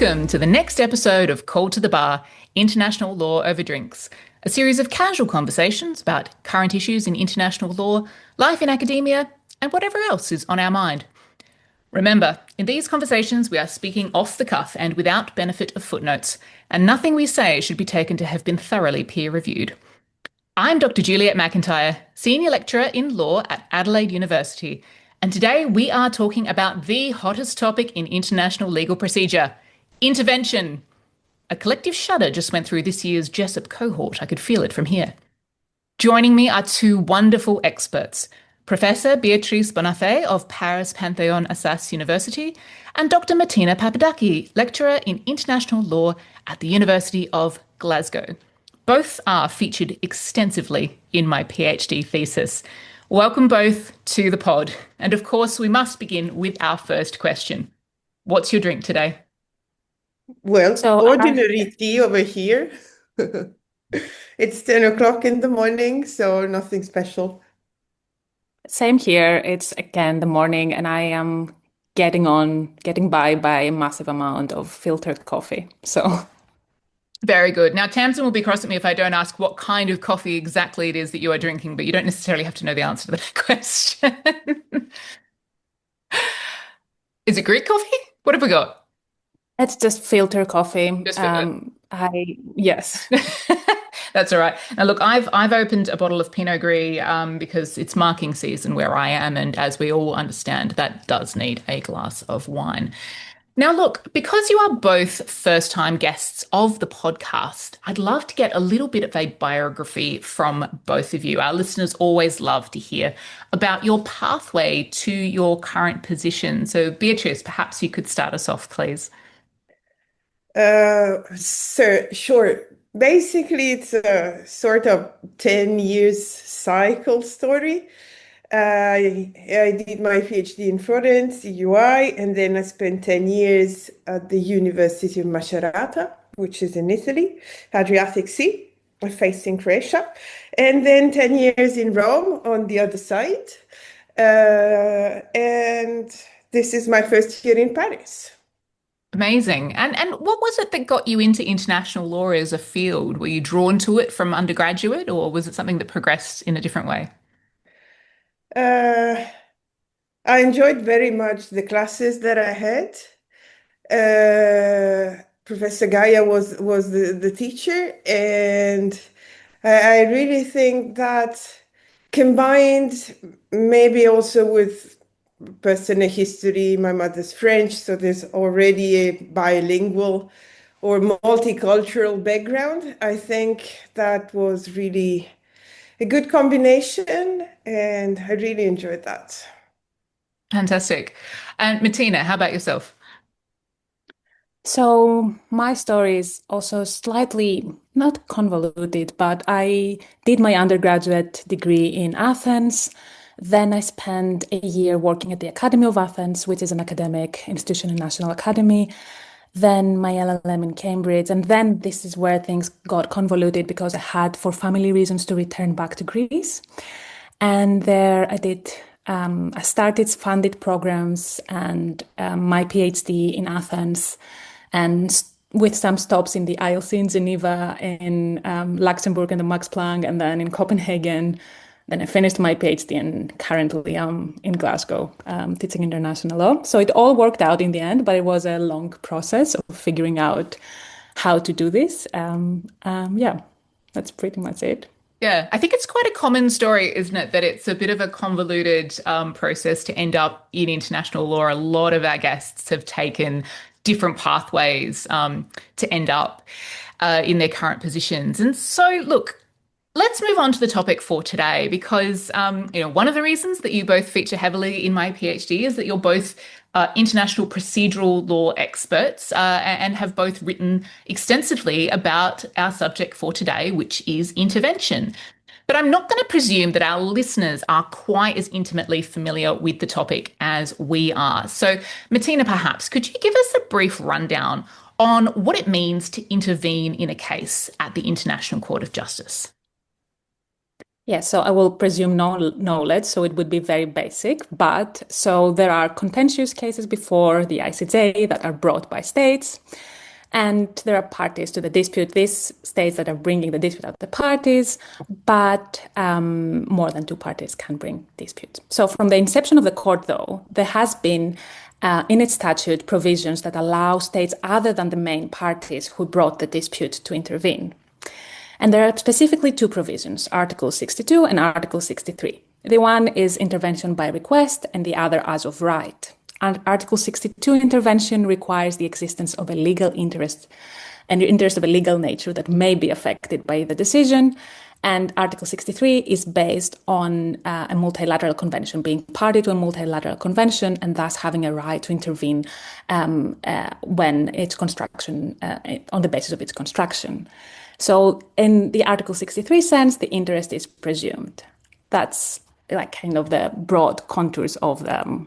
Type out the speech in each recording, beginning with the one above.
Welcome to the next episode of Call to the Bar, International Law Over Drinks, a series of casual conversations about current issues in international law, life in academia, and whatever else is on our mind. Remember, in these conversations we are speaking off the cuff and without benefit of footnotes, and nothing we say should be taken to have been thoroughly peer-reviewed. I'm Dr Juliette McIntyre, Senior Lecturer in Law at Adelaide University, and today we are talking about the hottest topic in international legal procedure, intervention. A collective shudder just went through this year's Jessup cohort. I could feel it from here. Joining me are two wonderful experts, Professor Beatrice Bonafè of Paris Panthéon-Assas University and Dr Matina Papadaki, Lecturer in International Law at the University of Glasgow. Both are featured extensively in my PhD thesis. Welcome both to the pod. And of course, we must begin with our first question. What's your drink today? Well, ordinary tea over here. It's 10 o'clock in the morning, so nothing special. Same here. It's again the morning, and I am getting by a massive amount of filtered coffee. So very good. Now, Tamsin will be cross at me if I don't ask what kind of coffee exactly it is that you are drinking, but you don't necessarily have to know the answer to that question. Is it Greek coffee? What have we got? It's just filter coffee. Yes. That's all right. Now, look, I've opened a bottle of Pinot Gris because it's marking season where I am, and as we all understand, that does need a glass of wine. Now, look, because you are both first-time guests of the podcast, I'd love to get a little bit of a biography from both of you. Our listeners always love to hear about your pathway to your current position. So, Beatrice, perhaps you could start us off, please. Sure. Basically, it's a sort of 10 years cycle story. I did my PhD in Florence, UI, and then I spent 10 years at the University of Macerata, which is in Italy, Adriatic Sea, facing Croatia, and then 10 years in Rome on the other side. And this is my first year in Paris. Amazing. And what was it that got you into international law as a field? Were you drawn to it from undergraduate, or was it something that progressed in a different way? I enjoyed very much the classes that I had. Professor Gaia was the teacher, and I really think that combined maybe also with personal history, my mother's French, so there's already a bilingual or multicultural background. I think that was really a good combination, and I really enjoyed that. Fantastic. And Matina, how about yourself? So my story is also slightly not convoluted, but I did my undergraduate degree in Athens. Then I spent a year working at the Academy of Athens, which is an academic institution in National Academy. Then my LLM in Cambridge. And then this is where things got convoluted because I had, for family reasons, to return back to Greece. And there I started funded programs and my PhD in Athens, and with some stops in the ILC in Geneva, in Luxembourg and the Max Planck, and then in Copenhagen. Then I finished my PhD and currently I'm in Glasgow teaching international law. So it all worked out in the end, but it was a long process of figuring out how to do this. Yeah, that's pretty much it. Yeah, I think it's quite a common story, isn't it? That it's a bit of a convoluted process to end up in international law. A lot of our guests have taken different pathways to end up in their current positions. And so, look, let's move on to the topic for today, because one of the reasons that you both feature heavily in my PhD is that you're both international procedural law experts and have both written extensively about our subject for today, which is intervention. But I'm not going to presume that our listeners are quite as intimately familiar with the topic as we are. So, Matina, perhaps, could you give us a brief rundown on what it means to intervene in a case at the International Court of Justice? Yeah, so I will presume no knowledge, so it would be very basic. But so there are contentious cases before the ICJ that are brought by states. And there are parties to the dispute. These states that are bringing the dispute are the parties, but more than two parties can bring disputes. So from the inception of the court, though, there has been in its statute provisions that allow states other than the main parties who brought the dispute to intervene. And there are specifically two provisions, Article 62 and Article 63. The one is intervention by request and the other as of right. And Article 62 intervention requires the existence of a legal interest, an interest of a legal nature that may be affected by the decision. And Article 63 is based on a multilateral convention, being party to a multilateral convention and thus having a right to intervene when its construction, on the basis of its construction. So in the Article 63 sense, the interest is presumed. That's like kind of the broad contours of the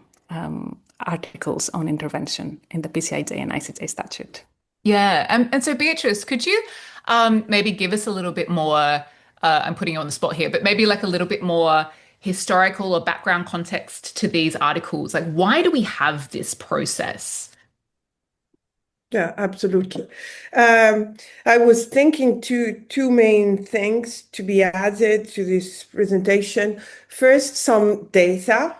articles on intervention in the PCIJ and ICJ statute. Yeah. And so Beatrice, could you maybe give us a little bit more, I'm putting you on the spot here, but maybe like a little bit more historical or background context to these articles? Like, why do we have this process? Yeah, absolutely. I was thinking two main things to be added to this presentation. First, some data.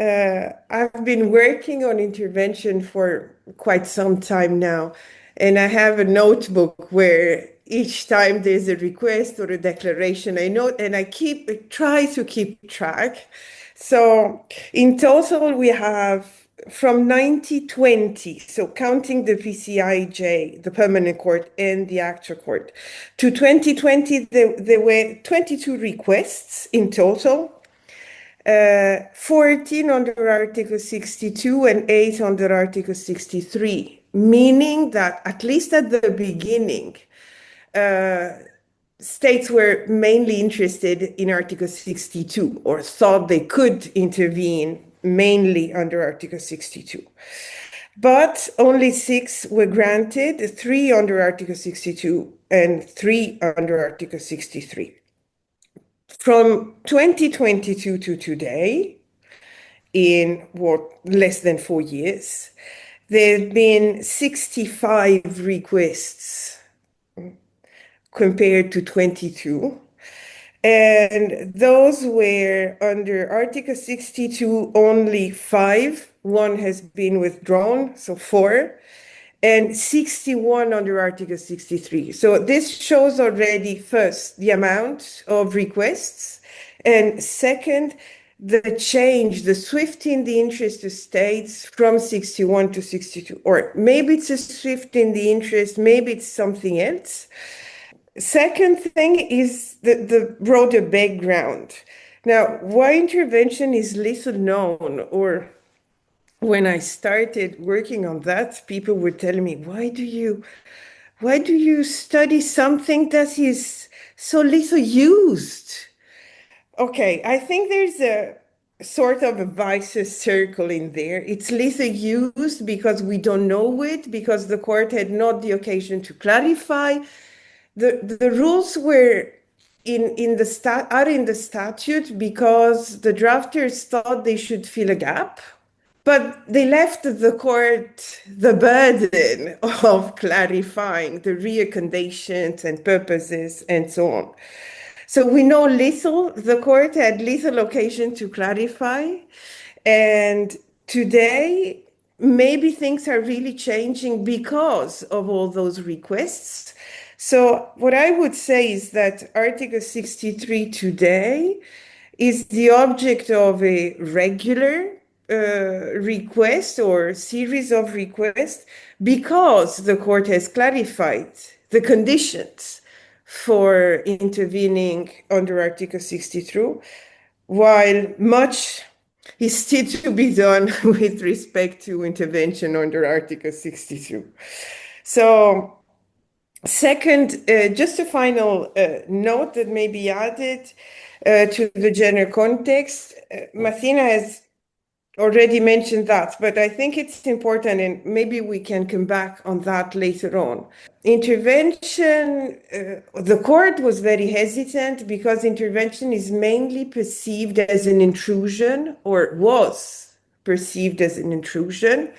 I've been working on intervention for quite some time now, and I have a notebook where each time there's a request or a declaration, I note, and I try to keep track. So in total, we have from 1920, so counting the PCIJ, the permanent court, and the actual court, to 2020, there were 22 requests in total, 14 under Article 62 and 8 under Article 63, meaning that at least at the beginning, states were mainly interested in Article 62 or thought they could intervene mainly under Article 62. But only 6 were granted, 3 under Article 62 and 3 under Article 63. From 2022 to today, in less than 4 years, there have been 65 requests compared to 22. And those were under Article 62, only 5. 1 has been withdrawn, so 4. And 61 under Article 63. So this shows already, first, the amount of requests, and second, the change, the shift in the interest of states from 61 to 62. Or maybe it's a shift in the interest, maybe it's something else. Second thing is the broader background. Now, why intervention is little known, or when I started working on that, people were telling me, why do you study something that is so little used? Okay, I think there's a sort of a vicious circle in there. It's little used because we don't know it, because the court had not the occasion to clarify. The rules were in the statute because the drafters thought they should fill a gap, but they left the court the burden of clarifying the real conditions and purposes and so on. So we know little, the court had little occasion to clarify, and today maybe things are really changing because of all those requests. So what I would say is that Article 63 today is the object of a regular request or series of requests because the court has clarified the conditions for intervening under Article 63, while much is still to be done with respect to intervention under Article 62. So, second, just a final note that may be added to the general context. Matina has already mentioned that, but I think it's important, and maybe we can come back on that later on. Intervention, the court was very hesitant because intervention is mainly perceived as an intrusion, or was perceived as an intrusion.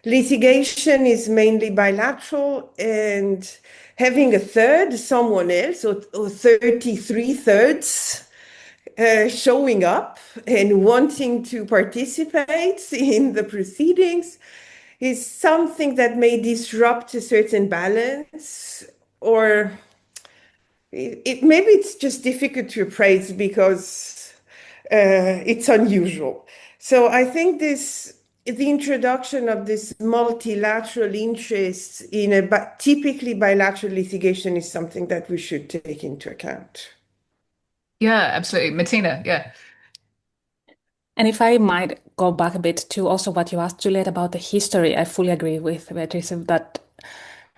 litigation is mainly bilateral, and having a third, someone else, or 33 thirds, showing up and wanting to participate in the proceedings is something that may disrupt a certain balance, or maybe it's just difficult to appraise because it's unusual. So I think the introduction of this multilateral interest in a typically bilateral litigation is something that we should take into account. Yeah, absolutely. Matina, yeah. And if I might go back a bit to also what you asked, Juliette, about the history, I fully agree with Beatrice that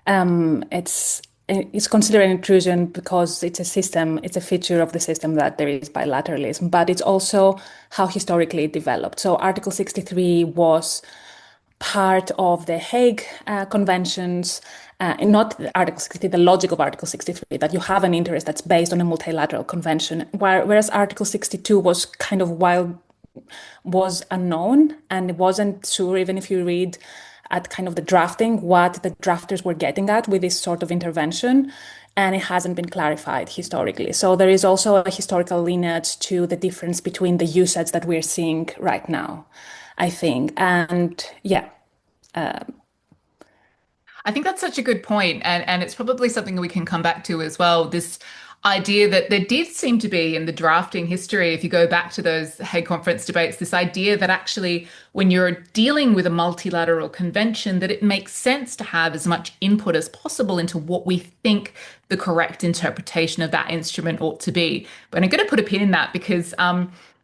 it's considered an intrusion because it's a system, it's a feature of the system that there is bilateralism, but it's also how historically it developed. So Article 63 was part of the Hague Conventions, not Article 63, the logic of Article 63, that you have an interest that's based on a multilateral convention, whereas Article 62 was kind of was unknown, and it wasn't sure, even if you read at kind of the drafting, what the drafters were getting at with this sort of intervention, and it hasn't been clarified historically. So there is also a historical lineage to the difference between the usage that we're seeing right now, I think. And yeah. I think that's such a good point, and it's probably something that we can come back to as well. This idea that there did seem to be in the drafting history, if you go back to those Hague Conference debates, this idea that actually when you're dealing with a multilateral convention, that it makes sense to have as much input as possible into what we think the correct interpretation of that instrument ought to be. But I'm going to put a pin in that because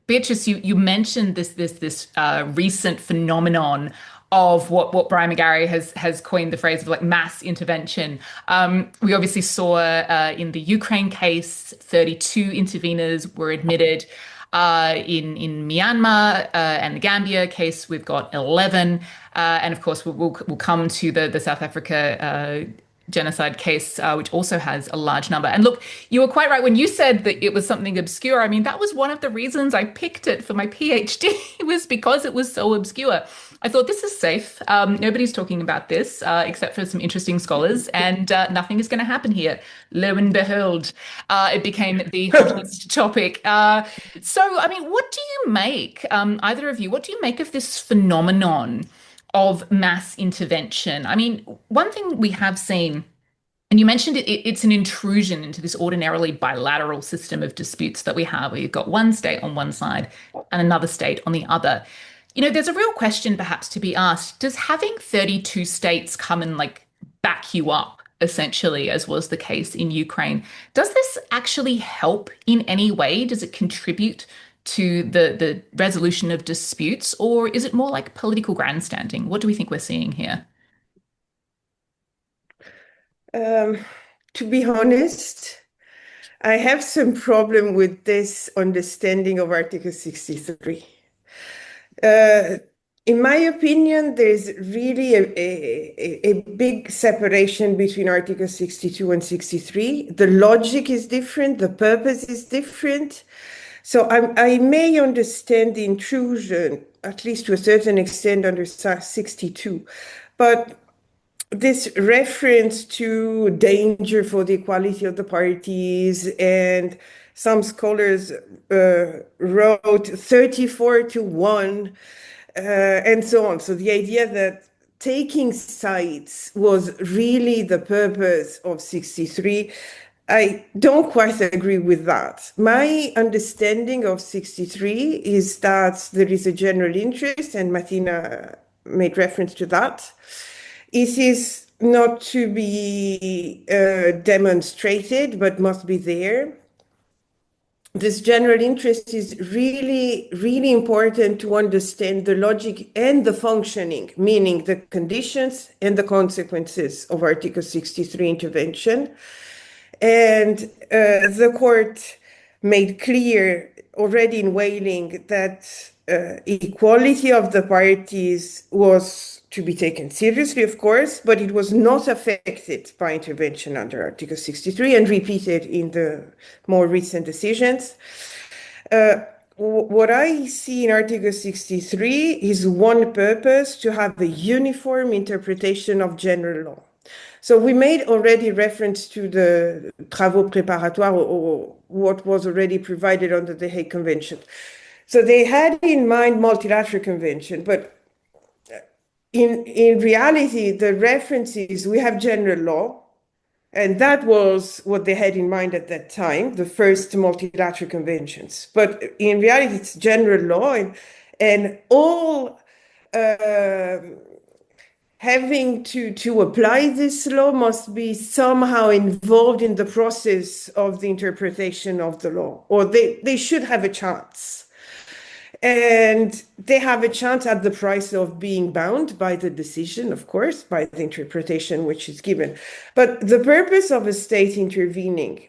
Beatrice, you mentioned this recent phenomenon of what Brian McGarry has coined the phrase of like mass intervention. We obviously saw in the Ukraine case, 32 interveners were admitted. In Myanmar and the Gambia case, we've got 11. And of course, we'll come to the South Africa genocide case, which also has a large number. And look, you were quite right when you said that it was something obscure. I mean, that was one of the reasons I picked it for my PhD. It was because it was so obscure. I thought this is safe. Nobody's talking about this except for some interesting scholars, and nothing is going to happen here. Lo and behold, it became the hottest topic. So, I mean, what do you make, either of you, what do you make of this phenomenon of mass intervention? I mean, one thing we have seen, and you mentioned it's an intrusion into this ordinarily bilateral system of disputes that we have, where you've got one state on one side and another state on the other. You know, there's a real question perhaps to be asked. Does having 32 states come and like back you up, essentially, as was the case in Ukraine, does this actually help in any way? Does it contribute to the resolution of disputes, or is it more like political grandstanding? What do we think we're seeing here? To be honest, I have some problem with this understanding of Article 63. In my opinion, there's really a big separation between Article 62 and 63. The logic is different, the purpose is different. So I may understand the intrusion, at least to a certain extent, under 62. But this reference to danger for the equality of the parties, and some scholars wrote 34-1, and so on. So the idea that taking sides was really the purpose of 63, I don't quite agree with that. My understanding of 63 is that there is a general interest, and Matina made reference to that. It is not to be demonstrated, but must be there. This general interest is really, really important to understand the logic and the functioning, meaning the conditions and the consequences of Article 63 intervention. And the court made clear already in Whaling that equality of the parties was to be taken seriously, of course, but it was not affected by intervention under Article 63 and repeated in the more recent decisions. what I see in Article 63 is one purpose: to have a uniform interpretation of general law. So we made already reference to the travaux préparatoires, or what was already provided under the Hague Convention. So they had in mind multilateral convention, but in reality, the references, we have general law, and that was what they had in mind at that time, the first multilateral conventions. But in reality, it's general law, and all having to apply this law must be somehow involved in the process of the interpretation of the law, or they should have a chance. And they have a chance at the price of being bound by the decision, of course, by the interpretation which is given. But the purpose of a state intervening,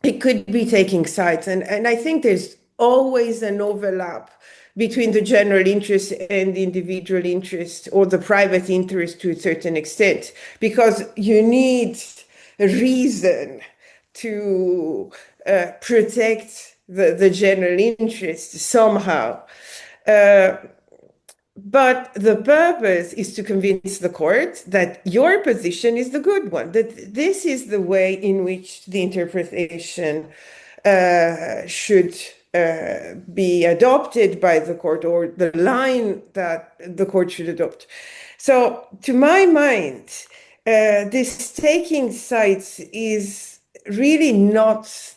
it could be taking sides. And I think there's always an overlap between the general interest and the individual interest, or the private interest to a certain extent, because you need a reason to protect the general interest somehow. But the purpose is to convince the court that your position is the good one, that this is the way in which the interpretation should be adopted by the court, or the line that the court should adopt. So to my mind, this taking sides is really not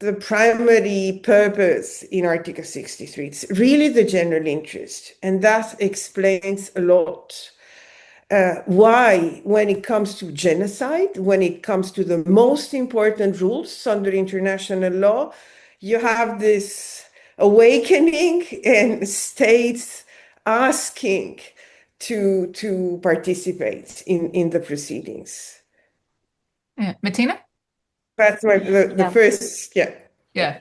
the primary purpose in Article 63. It's really the general interest. And that explains a lot why, when it comes to genocide, when it comes to the most important rules under international law, you have this awakening and states asking to participate in the proceedings. Yeah. Matina? That's the first, yeah. Yeah.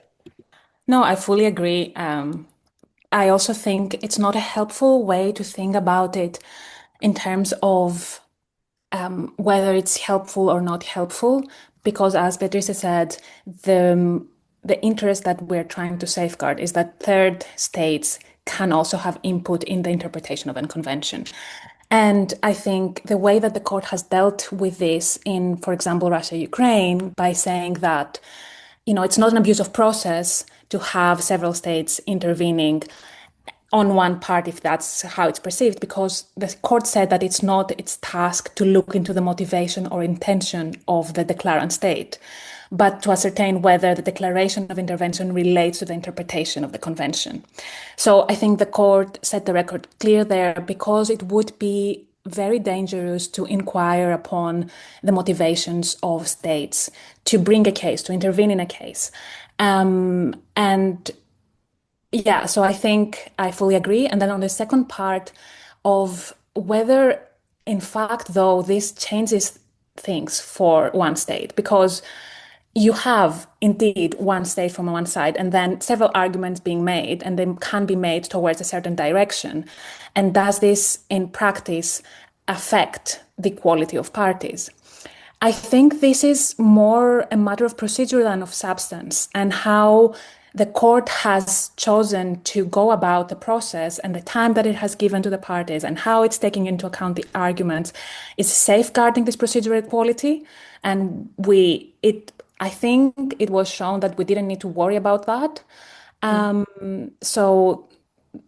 No, I fully agree. I also think it's not a helpful way to think about it in terms of whether it's helpful or not helpful, because as Beatrice said, the interest that we're trying to safeguard is that third states can also have input in the interpretation of a convention. And I think the way that the court has dealt with this in, for example, Russia-Ukraine, by saying that, it's not an abuse of process to have several states intervening on one part, if that's how it's perceived, because the court said that it's not its task to look into the motivation or intention of the declarant state, but to ascertain whether the declaration of intervention relates to the interpretation of the convention. So I think the court set the record clear there, because it would be very dangerous to inquire upon the motivations of states to bring a case, to intervene in a case. Yeah, so I think I fully agree. And then on the second part of whether, in fact, though, this changes things for one state, because you have indeed one state from one side, and then several arguments being made, and they can be made towards a certain direction. And does this in practice affect the quality of parties? I think this is more a matter of procedure than of substance, and how the court has chosen to go about the process and the time that it has given to the parties, and how it's taking into account the arguments, is safeguarding this procedural equality. And I think it was shown that we didn't need to worry about that. So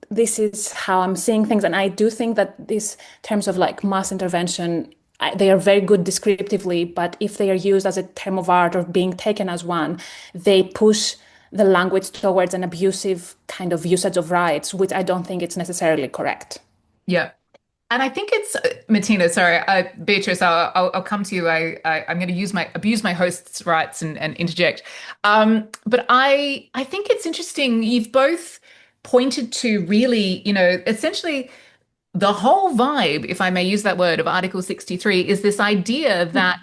this is how I'm seeing things. And I do think that these terms of like mass intervention, they are very good descriptively, but if they are used as a term of art or being taken as one, they push the language towards an abusive kind of usage of rights, which I don't think it's necessarily correct. Yeah. And I think it's, Matina, sorry, Beatrice, I'll come to you. I'm going to abuse my host's rights and interject. But I think it's interesting. You've both pointed to really, essentially the whole vibe, if I may use that word, of Article 63 is this idea that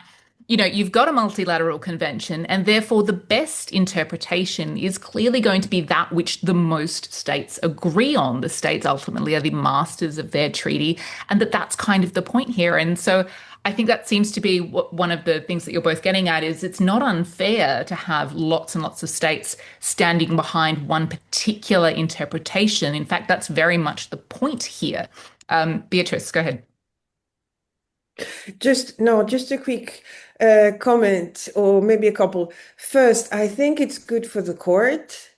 you've got a multilateral convention, and therefore the best interpretation is clearly going to be that which the most states agree on. The states ultimately are the masters of their treaty, and that's kind of the point here. And so I think that seems to be one of the things that you're both getting at is it's not unfair to have lots and lots of states standing behind one particular interpretation. In fact, that's very much the point here. Beatrice, go ahead. Just a quick comment, or maybe a couple. First, I think it's good for the court,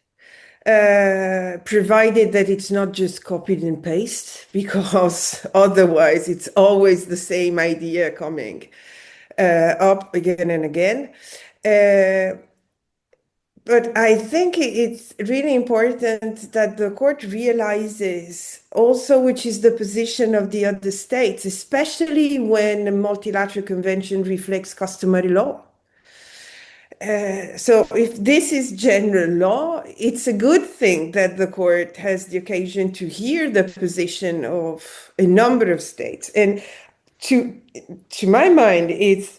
provided that it's not just copied and paste, because otherwise it's always the same idea coming up again and again. But I think it's really important that the court realizes also which is the position of the other states, especially when a multilateral convention reflects customary law. So if this is general law, it's a good thing that the court has the occasion to hear the position of a number of states. And to my mind, it's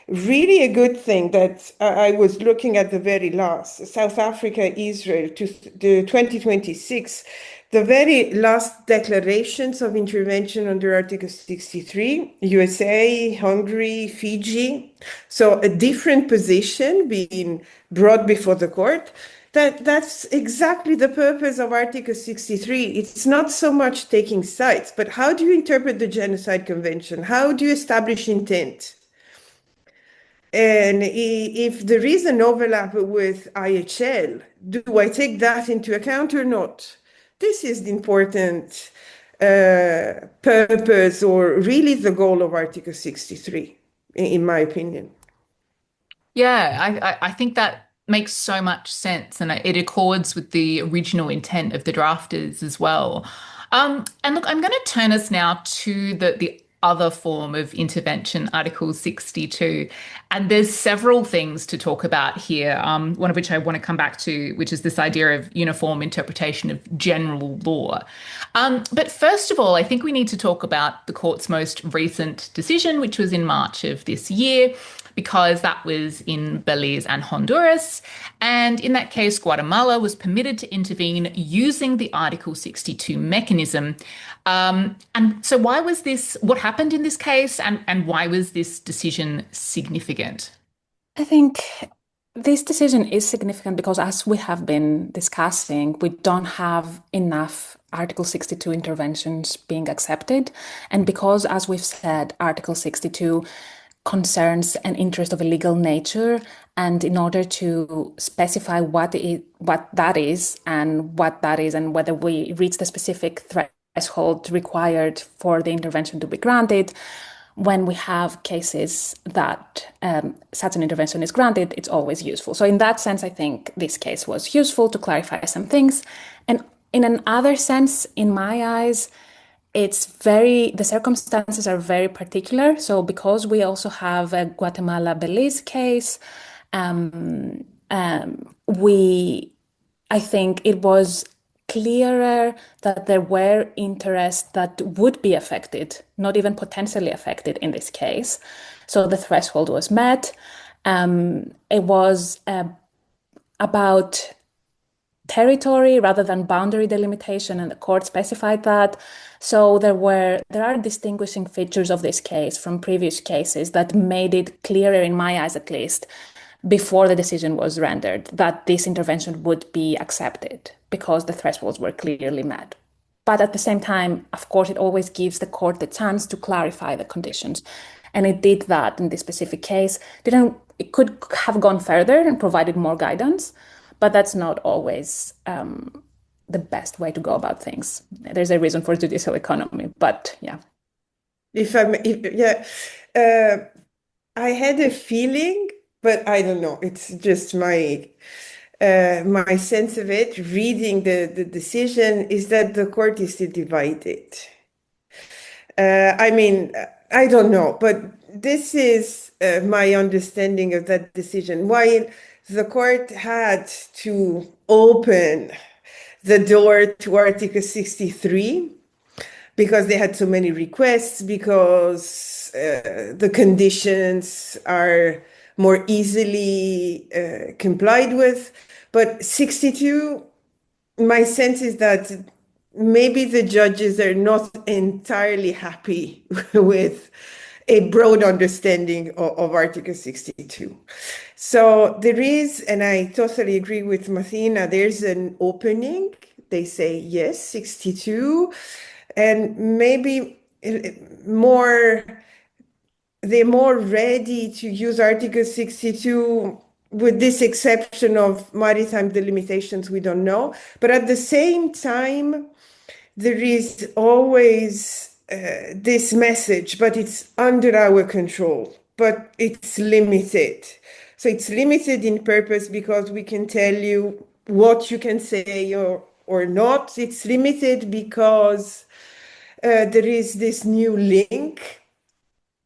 really a good thing that I was looking at the very last, South Africa, Israel, to the 2026, the very last declarations of intervention under Article 63, USA, Hungary, Fiji. So a different position being brought before the court. That's exactly the purpose of Article 63. It's not so much taking sides, but how do you interpret the Genocide Convention? How do you establish intent? And if there is an overlap with IHL, do I take that into account or not? This is the important purpose, or really the goal of Article 63, in my opinion. Yeah, I think that makes so much sense, and it accords with the original intent of the drafters as well. And look, I'm going to turn us now to the other form of intervention, Article 62. And there's several things to talk about here, one of which I want to come back to, which is this idea of uniform interpretation of general law. But first of all, I think we need to talk about the court's most recent decision, which was in March of this year, because that was in Belize and Honduras. And in that case, Guatemala was permitted to intervene using the Article 62 mechanism. And so why was this, what happened in this case, and why was this decision significant? I think this decision is significant because, as we have been discussing, we don't have enough Article 62 interventions being accepted. And because, as we've said, Article 62 concerns an interest of a legal nature, and in order to specify what that is and whether we reach the specific threshold required for the intervention to be granted, when we have cases that such an intervention is granted, it's always useful. So in that sense, I think this case was useful to clarify some things. And in another sense, in my eyes, the circumstances are very particular. So because we also have a Guatemala-Belize case, I think it was clearer that there were interests that would be affected, not even potentially affected in this case. So the threshold was met. It was about territory rather than boundary delimitation, and the court specified that. So there are distinguishing features of this case from previous cases that made it clearer, in my eyes at least, before the decision was rendered, that this intervention would be accepted because the thresholds were clearly met. But at the same time, of course, it always gives the court the chance to clarify the conditions. And it did that in this specific case. It could have gone further and provided more guidance, but that's not always the best way to go about things. There's a reason for judicial economy, but yeah. I had a feeling, but I don't know. It's just my sense of it. Reading the decision is that the court is still divided. I don't know, but this is my understanding of that decision. While the court had to open the door to Article 63 because they had so many requests, because the conditions are more easily complied with. But 62, my sense is that maybe the judges are not entirely happy with a broad understanding of Article 62. So there is, and I totally agree with Matina, there's an opening. They say, yes, 62, and maybe they're more ready to use Article 62 with this exception of maritime delimitations, we don't know. But at the same time, there is always this message, but it's under our control, but it's limited. So it's limited in purpose because we can tell you what you can say or not. It's limited because there is this new link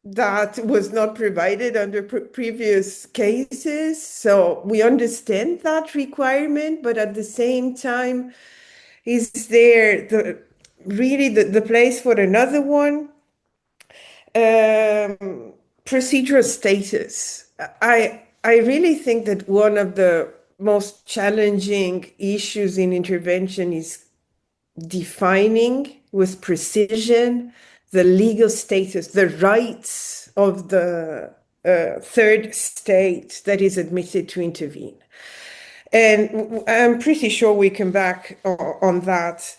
that was not provided under previous cases. So we understand that requirement, but at the same time, is there the place for another one? Procedural status. I really think that one of the most challenging issues in intervention is defining with precision the legal status, the rights of the third state that is admitted to intervene. And I'm pretty sure we come back on that.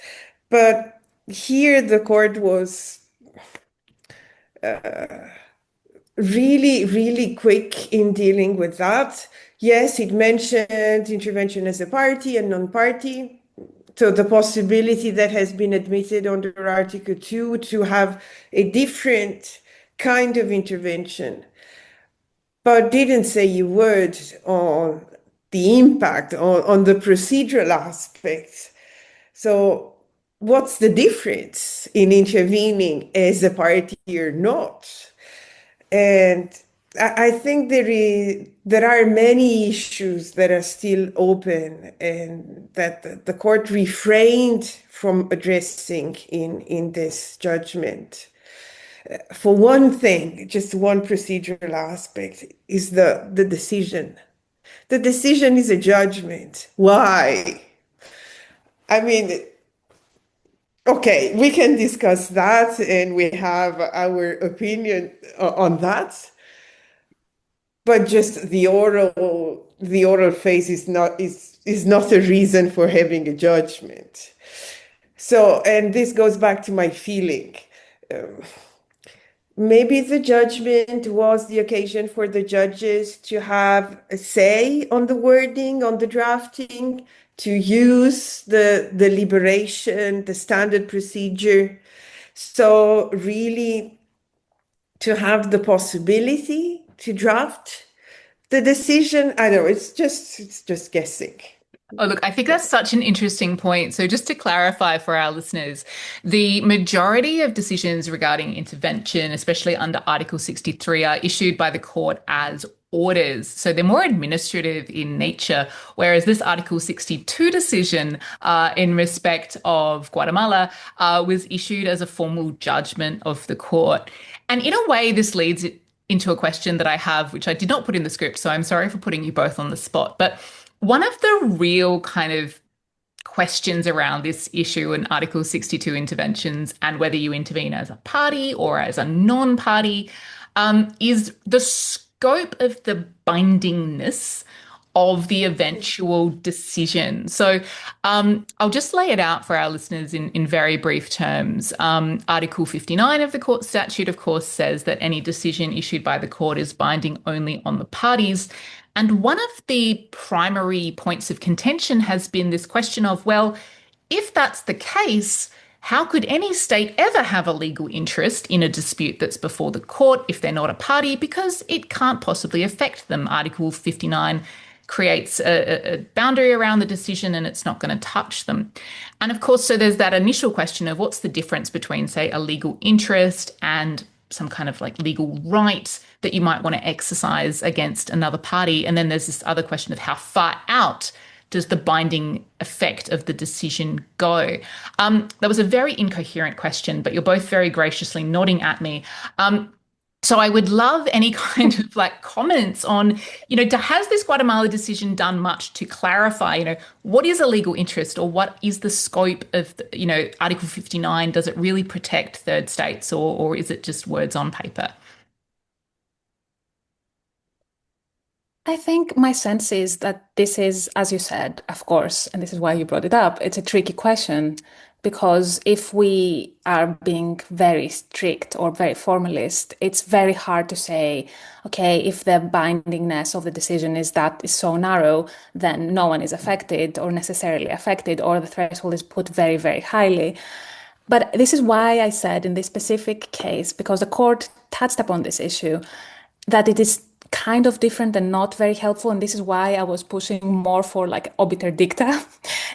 But here the court was really, really quick in dealing with that. Yes, it mentioned intervention as a party and non-party. So the possibility that has been admitted under Article 2 to have a different kind of intervention, but didn't say a word on the impact on the procedural aspects. So what's the difference in intervening as a party or not? And I think there are many issues that are still open and that the court refrained from addressing in this judgment. For one thing, just one procedural aspect is the decision. The decision is a judgment. Why? I mean, okay, we can discuss that and we have our opinion on that. But just the oral phase is not a reason for having a judgment. So, and this goes back to my feeling. Maybe the judgment was the occasion for the judges to have a say on the wording, on the drafting, to use the deliberation, the standard procedure. So really to have the possibility to draft the decision. I know it's just guessing. Oh, look, I think that's such an interesting point. So just to clarify for our listeners, the majority of decisions regarding intervention, especially under Article 63, are issued by the court as orders. So they're more administrative in nature, whereas this Article 62 decision in respect of Guatemala was issued as a formal judgment of the court. And in a way, this leads into a question that I have, which I did not put in the script, so I'm sorry for putting you both on the spot. But one of the real kind of questions around this issue in Article 62 interventions and whether you intervene as a party or as a non-party is the scope of the bindingness of the eventual decision. So I'll just lay it out for our listeners in very brief terms. Article 59 of the court statute, of course, says that any decision issued by the court is binding only on the parties. And one of the primary points of contention has been this question of, well, if that's the case, how could any state ever have a legal interest in a dispute that's before the court if they're not a party? Because it can't possibly affect them. Article 59 creates a boundary around the decision and it's not going to touch them. And of course, so there's that initial question of what's the difference between, say, a legal interest and some kind of like legal right that you might want to exercise against another party. And then there's this other question of how far out does the binding effect of the decision go? That was a very incoherent question, but you're both very graciously nodding at me. So I would love any kind of like comments on, has this Guatemala decision done much to clarify, what is a legal interest or what is the scope of, Article 59? Does it really protect third states or is it just words on paper? I think my sense is that this is, as you said, of course, and this is why you brought it up, it's a tricky question because if we are being very strict or very formalist, it's very hard to say, okay, if the bindingness of the decision is so narrow, then no one is affected or necessarily affected, or the threshold is put very, very highly. But this is why I said in this specific case, because the court touched upon this issue, that it is kind of different and not very helpful. And this is why I was pushing more for like obiter dicta,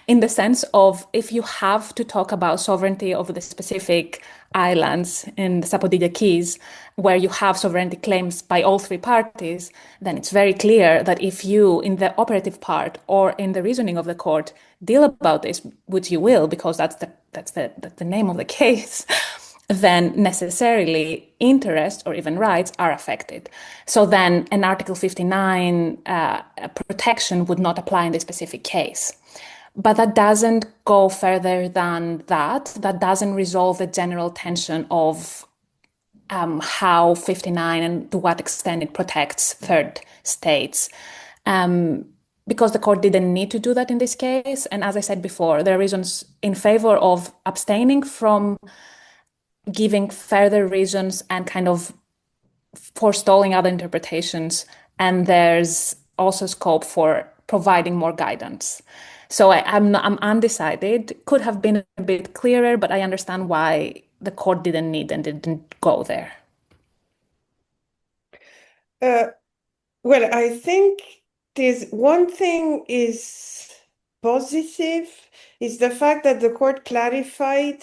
in the sense of if you have to talk about sovereignty over the specific islands in the Sapodilla Keys, where you have sovereignty claims by all three parties, then it's very clear that if you, in the operative part or in the reasoning of the court, deal about this, which you will, because that's the name of the case, then necessarily interest or even rights are affected. So then an Article 59 protection would not apply in this specific case. But that doesn't go further than that. That doesn't resolve the general tension of how 59 and to what extent it protects third states. Because the court didn't need to do that in this case. And as I said before, there are reasons in favor of abstaining from giving further reasons and kind of forestalling other interpretations. And there's also scope for providing more guidance. So I'm undecided. Could have been a bit clearer, but I understand why the court didn't need and didn't go there. Well, I think there's one thing is positive, is the fact that the court clarified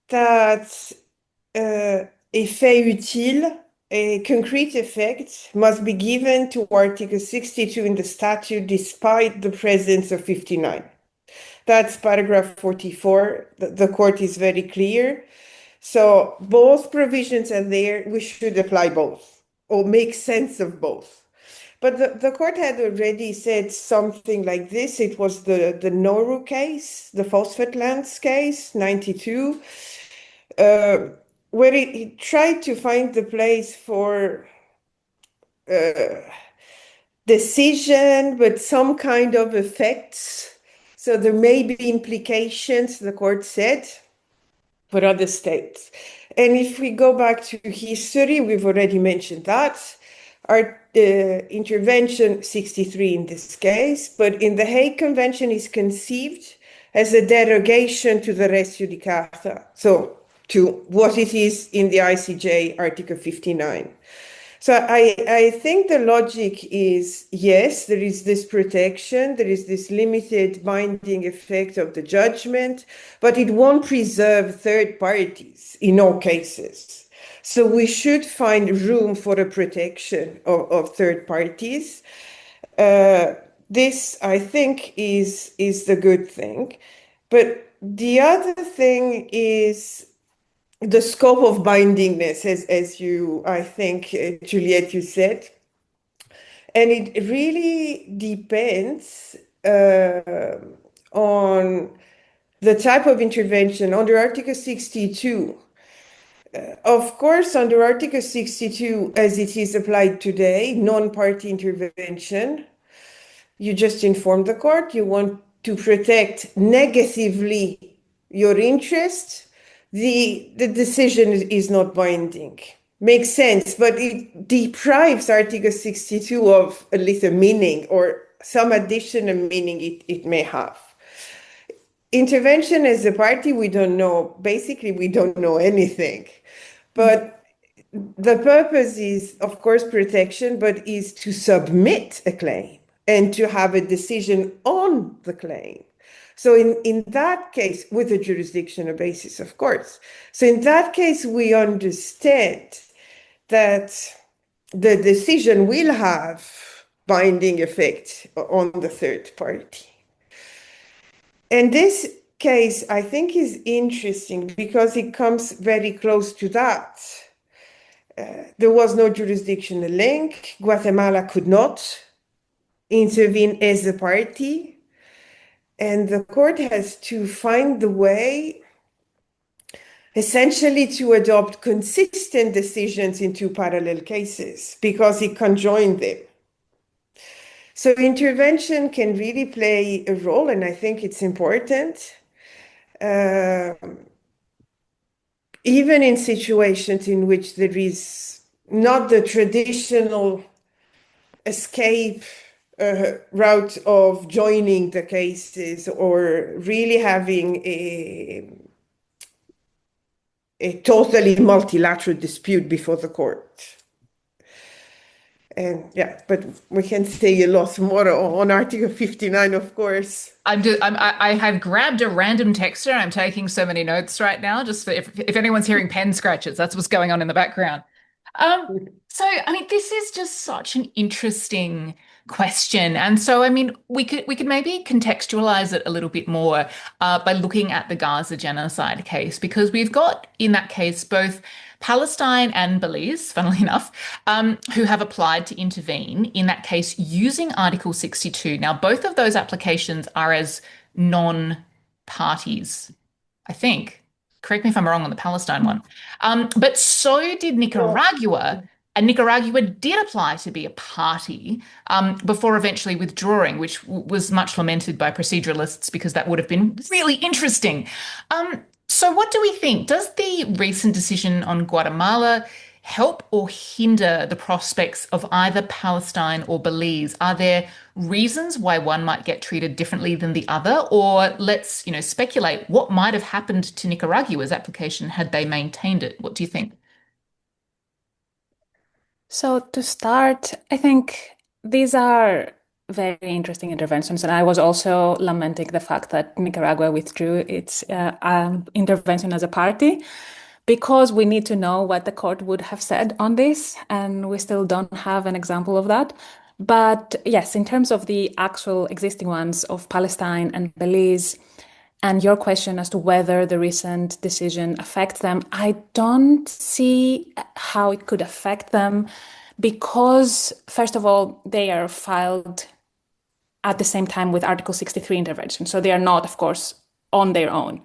that a fait utile, a concrete effect, must be given to Article 62 in the statute despite the presence of 59. That's paragraph 44. The court is very clear. So both provisions are there. We should apply both or make sense of both. But the court had already said something like this. It was the Nauru case, the phosphate lands case, 92, where it tried to find the place for decision, but some kind of effects. So there may be implications, the court said, for other states. And if we go back to history, we've already mentioned that. Our intervention 63 in this case, but in the Hague Convention is conceived as a derogation to the res judicata, so to what it is in the ICJ Article 59. So I think the logic is, yes, there is this protection, there is this limited binding effect of the judgment, but it won't preserve third parties in all cases. So we should find room for a protection of third parties. This, I think, is the good thing. But the other thing is the scope of bindingness, as you, I think, Juliette, you said. And it really depends on the type of intervention. Under Article 62, of course, under Article 62, as it is applied today, non-party intervention, you just inform the court, you want to protect negatively your interest, the decision is not binding. Makes sense, but it deprives Article 62 of a little meaning or some additional meaning it may have. Intervention as a party, we don't know. Basically, we don't know anything. But the purpose is, of course, protection, but is to submit a claim and to have a decision on the claim. So in that case, with a jurisdictional basis, of course. So in that case, we understand that the decision will have binding effect on the third party. And this case, I think, is interesting because it comes very close to that. There was no jurisdictional link. Guatemala could not intervene as a party. And the court has to find the way, essentially, to adopt consistent decisions in two parallel cases because it can join them. So intervention can really play a role, and I think it's important, even in situations in which there is not the traditional escape route of joining the cases or really having a totally multilateral dispute before the court. And yeah, but we can say a lot more on Article 59, of course. I have grabbed a random texter. I'm taking so many notes right now, just for if anyone's hearing pen scratches, that's what's going on in the background. So, I mean, this is just such an interesting question. And so, I mean, we could maybe contextualize it a little bit more by looking at the Gaza genocide case, because we've got in that case both Palestine and Belize, funnily enough, who have applied to intervene in that case using Article 62. Now, both of those applications are as non-parties, I think. Correct me if I'm wrong on the Palestine one. But so did Nicaragua, and Nicaragua did apply to be a party before eventually withdrawing, which was much lamented by proceduralists because that would have been really interesting. So what do we think? Does the recent decision on Guatemala help or hinder the prospects of either Palestine or Belize? Are there reasons why one might get treated differently than the other? Or let's, speculate what might have happened to Nicaragua's application had they maintained it. What do you think? So to start, I think these are very interesting interventions, and I was also lamenting the fact that Nicaragua withdrew its intervention as a party, because we need to know what the court would have said on this, and we still don't have an example of that. But yes, in terms of the actual existing ones of Palestine and Belize, and your question as to whether the recent decision affects them, I don't see how it could affect them because, first of all, they are filed at the same time with Article 63 intervention. So they are not, of course, on their own.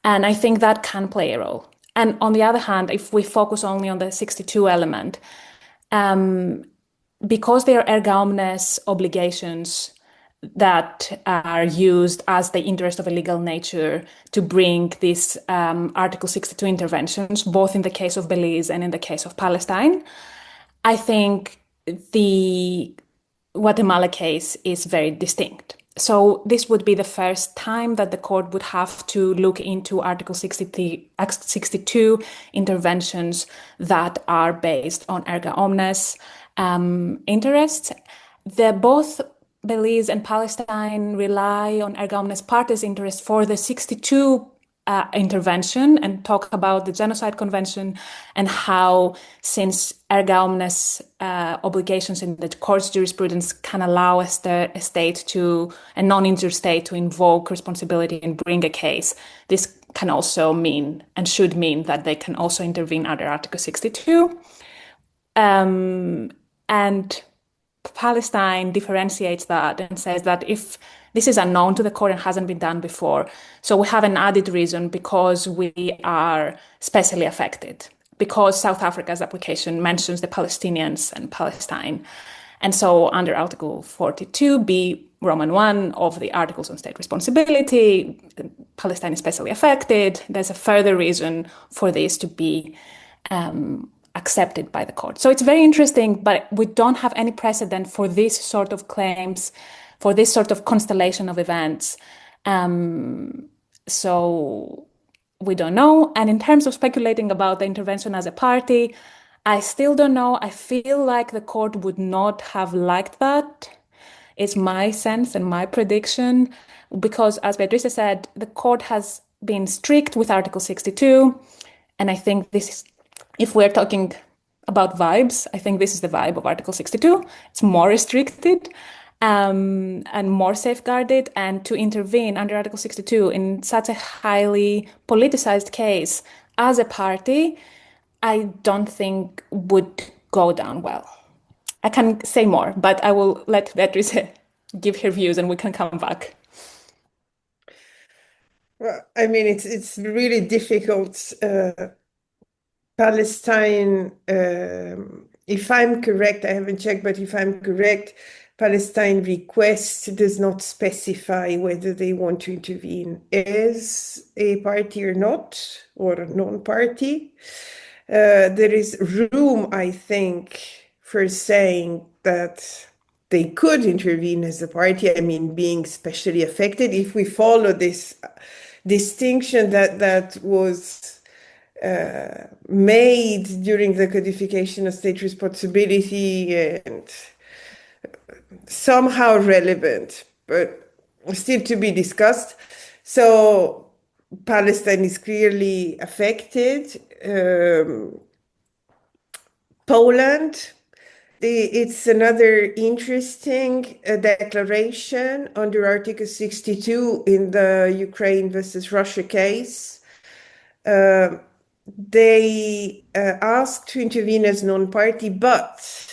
And I think that can play a role. And on the other hand, if we focus only on the 62 element, because they are erga omnes obligations that are used as the interest of a legal nature to bring these Article 62 interventions, both in the case of Belize and in the case of Palestine, I think the Guatemala case is very distinct. So this would be the first time that the court would have to look into Article 62 interventions that are based on erga omnes interests. Both Belize and Palestine rely on erga omnes partes interest for the 62 intervention and talk about the Genocide Convention and how, since erga omnes obligations in the court's jurisprudence can allow a non-injured state to invoke responsibility and bring a case, this can also mean and should mean that they can also intervene under Article 62. And Palestine differentiates that and says that if this is unknown to the court and hasn't been done before, so we have an added reason because we are specially affected, because South Africa's application mentions the Palestinians and Palestine. And so under Article 42b, Roman 1 of the Articles on State Responsibility, Palestine is specially affected. There's a further reason for this to be accepted by the court. So it's very interesting, but we don't have any precedent for this sort of claims, for this sort of constellation of events. So we don't know. And in terms of speculating about the intervention as a party, I still don't know. I feel like the court would not have liked that. It's my sense and my prediction, because as Beatrice said, the court has been strict with Article 62. And I think this is, if we're talking about vibes, I think this is the vibe of Article 62. It's more restricted and more safeguarded. And to intervene under Article 62 in such a highly politicized case as a party, I don't think would go down well. I can say more, but I will let Beatrice give her views and we can come back. Well, I mean, it's really difficult. Palestine, if I'm correct, I haven't checked, but if I'm correct, Palestine request does not specify whether they want to intervene as a party or not, or a non-party. There is room, I think, for saying that they could intervene as a party, I mean, being specially affected, if we follow this distinction that was made during the codification of state responsibility and somehow relevant, but still to be discussed. So Palestine is clearly affected. Poland, it's another interesting declaration under Article 62 in the Ukraine versus Russia case. They asked to intervene as non-party, but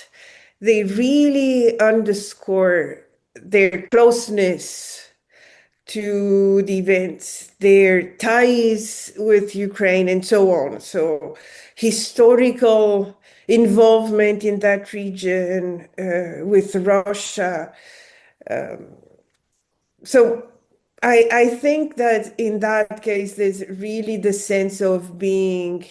they really underscore their closeness to the events, their ties with Ukraine, and so on. So historical involvement in that region with Russia. So I think that in that case, there's really the sense of being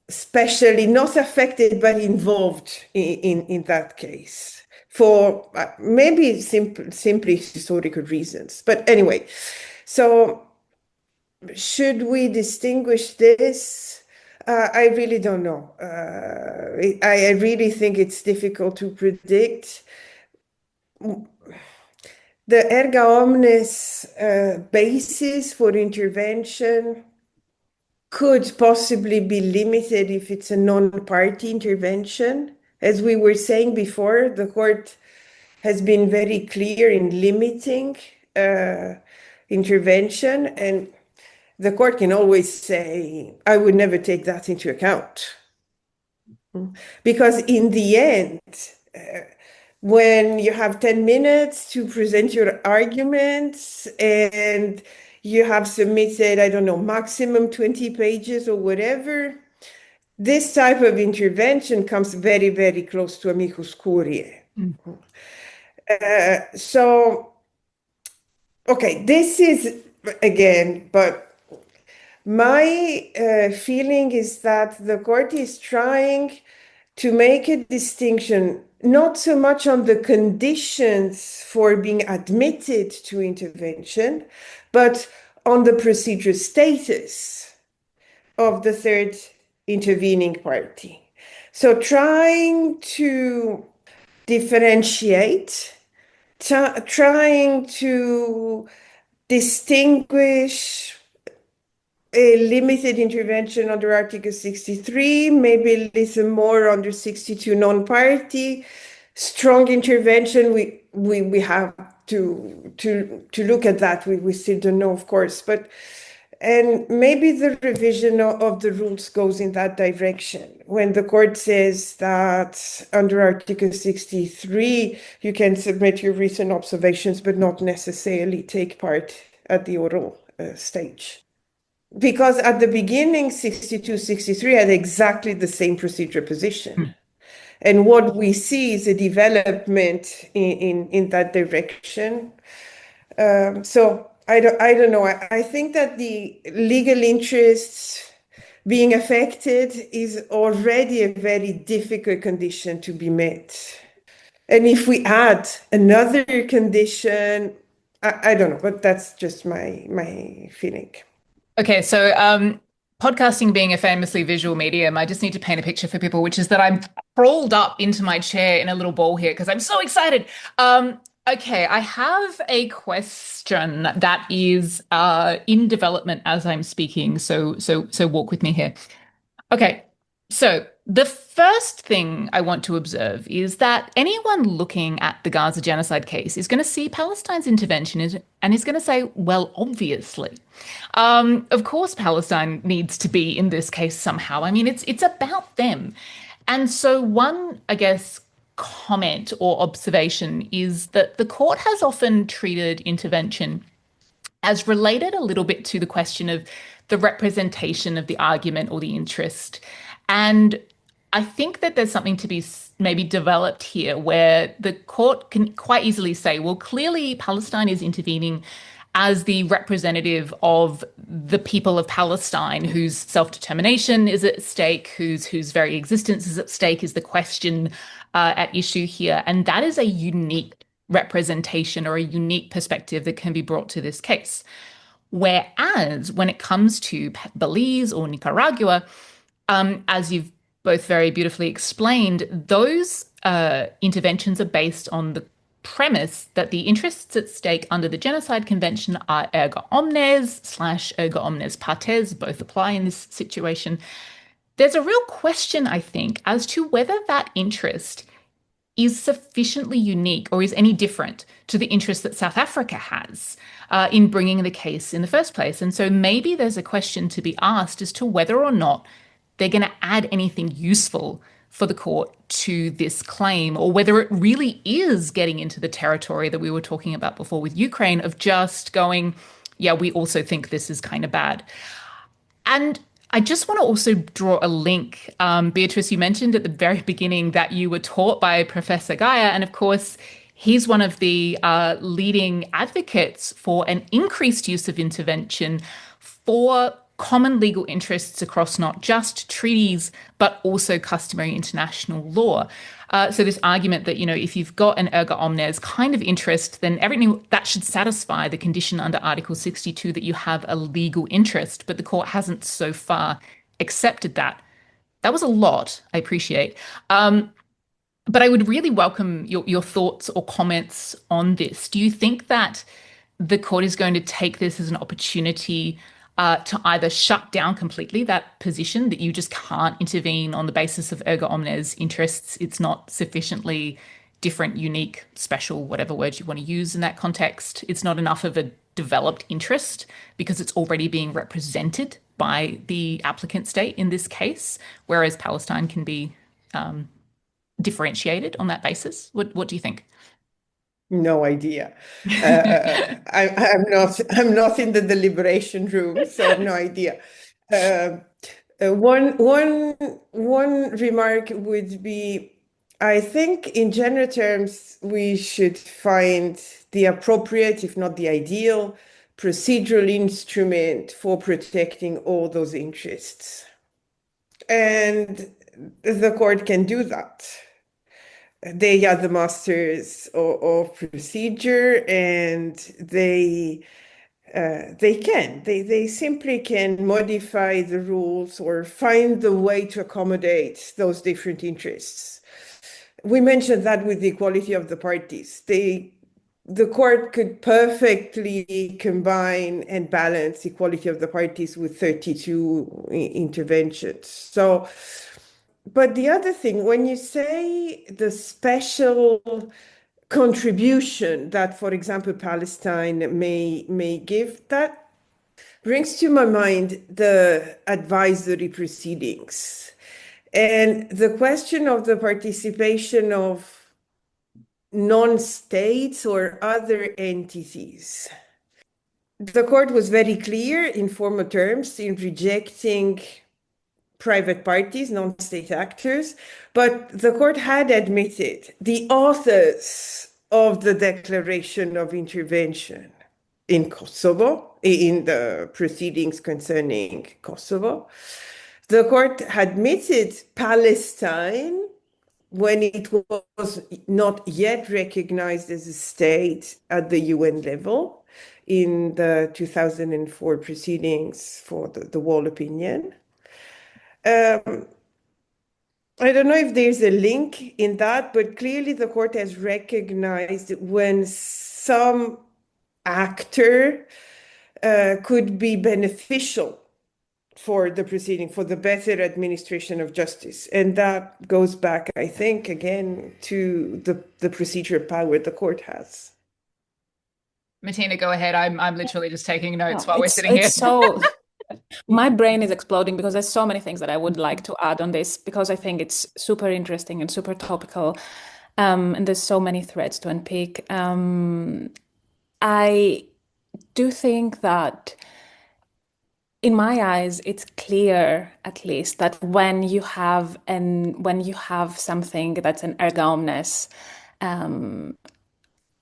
especially not affected, but involved in that case for maybe simply historical reasons. But anyway, so should we distinguish this? I really don't know. I really think it's difficult to predict. The erga omnes basis for intervention could possibly be limited if it's a non-party intervention. As we were saying before, the court has been very clear in limiting intervention, and the court can always say, I would never take that into account. Because in the end, when you have 10 minutes to present your arguments and you have submitted, I don't know, maximum 20 pages or whatever, this type of intervention comes very, very close to amicus curiae. So, okay, this is, again, but my feeling is that the court is trying to make a distinction, not so much on the conditions for being admitted to intervention, but on the procedural status of the third intervening party. So trying to differentiate, trying to distinguish a limited intervention under Article 63, maybe a little more under 62 non-party, strong intervention. We have to look at that. We still don't know, of course, and maybe the revision of the rules goes in that direction. When the court says that under Article 63, you can submit your recent observations, but not necessarily take part at the oral stage. Because at the beginning, 62, 63 had exactly the same procedural position. And what we see is a development in that direction. So I don't know. I think that the legal interests being affected is already a very difficult condition to be met. And if we add another condition, I don't know, but that's just my feeling. Okay, so podcasting being a famously visual medium, I just need to paint a picture for people, which is that I'm crawled up into my chair in a little ball here because I'm so excited. Okay, I have a question that is in development as I'm speaking, so walk with me here. Okay, so the first thing I want to observe is that anyone looking at the Gaza genocide case is going to see Palestine's intervention and is going to say, well, obviously. Of course, Palestine needs to be in this case somehow. I mean, it's about them. And so one, I guess, comment or observation is that the court has often treated intervention as related a little bit to the question of the representation of the argument or the interest. And I think that there's something to be maybe developed here where the court can quite easily say, well, clearly Palestine is intervening as the representative of the people of Palestine, whose self-determination is at stake, whose very existence is at stake, is the question at issue here. And that is a unique representation or a unique perspective that can be brought to this case. Whereas when it comes to Belize or Nicaragua, as you've both very beautifully explained, those interventions are based on the premise that the interests at stake under the Genocide Convention are erga omnes / erga omnes partes, both apply in this situation. There's a real question, I think, as to whether that interest is sufficiently unique or is any different to the interest that South Africa has in bringing the case in the first place. And so maybe there's a question to be asked as to whether or not they're going to add anything useful for the court to this claim, or whether it really is getting into the territory that we were talking about before with Ukraine of just going, yeah, we also think this is kind of bad. And I just want to also draw a link. Beatrice, you mentioned at the very beginning that you were taught by Professor Gaia, and of course, he's one of the leading advocates for an increased use of intervention for common legal interests across not just treaties, but also customary international law. So this argument that, if you've got an erga omnes kind of interest, then everything that should satisfy the condition under Article 62 that you have a legal interest, but the court hasn't so far accepted that. That was a lot, I appreciate. But I would really welcome your thoughts or comments on this. Do you think that the court is going to take this as an opportunity to either shut down completely that position that you just can't intervene on the basis of erga omnes interests? It's not sufficiently different, unique, special, whatever words you want to use in that context. It's not enough of a developed interest because it's already being represented by the applicant state in this case, whereas Palestine can be differentiated on that basis. What do you think? No idea. I'm not in the deliberation room, so I have no idea. One remark would be, I think in general terms, we should find the appropriate, if not the ideal, procedural instrument for protecting all those interests. And the court can do that. They are the masters of procedure, and they simply can modify the rules or find the way to accommodate those different interests. We mentioned that with the equality of the parties. The court could perfectly combine and balance equality of the parties with 32 interventions. So, but the other thing, when you say the special contribution that, for example, Palestine may give, that brings to my mind the advisory proceedings and the question of the participation of non-states or other entities. The court was very clear in formal terms in rejecting private parties, non-state actors, but the court had admitted the authors of the declaration of intervention in Kosovo, in the proceedings concerning Kosovo. The court admitted Palestine when it was not yet recognized as a state at the UN level in the 2004 proceedings for the Wall opinion. I don't know if there's a link in that, but clearly the court has recognized when some actor could be beneficial for the proceeding, for the better administration of justice. And that goes back, I think, again, to the procedural power the court has. Matina, go ahead. I'm literally just taking notes while we're sitting here. So my brain is exploding because there's so many things that I would like to add on this, because I think it's super interesting and super topical. And there's so many threads to unpick. I do think that in my eyes, it's clear, at least, that when you have something that's erga omnes, um,